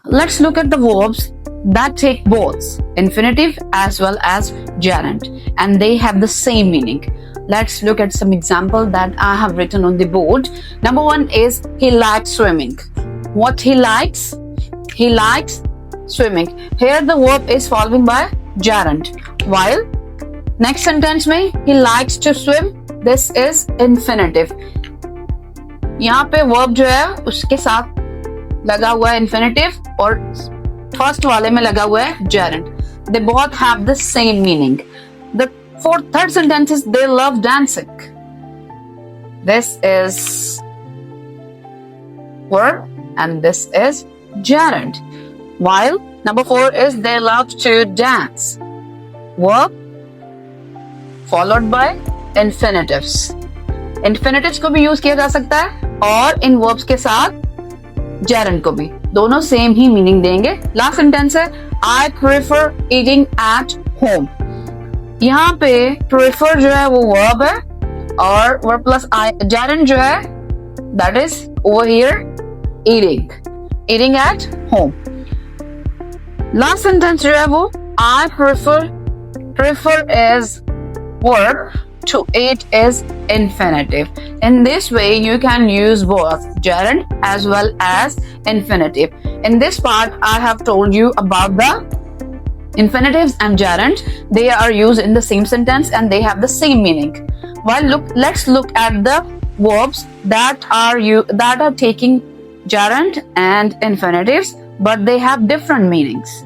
Let's look at the verbs that take both infinitive as well as gerund, and they have the same meaning. Let's look at some example that I have written on the board. Number one is he likes swimming. What he likes? He likes swimming. Here the verb is followed by gerund. While next sentence में he likes to swim, this is infinitive. यहाँ पे verb जो है उसके साथ लगा हुआ है infinitive और फर्स्ट वाले में लगा हुआ है gerund. They both have the same meaning. The third sentence is they love dancing. This is verb and this is gerund. While number 4 is they love to dance. Verb followed by infinitives. Infinitives को भी use किया जा सकता है और इन verbs के साथ gerund को भी, दोनों सेम ही मीनिंग देंगे. लास्ट सेंटेंस है I prefer eating at home. यहाँ पे prefer जो है वो verb है और verb plus gerund जो है that is over here eating at home. Last sentence जो है वो I prefer is verb, to eat is infinitive. In this way, you can use both gerund as well as infinitive. In this part, I have told you about the infinitives and gerund. They are used in the same sentence and they have the same meaning. Let's look at the verbs that are taking gerund and infinitives, but they have different meanings.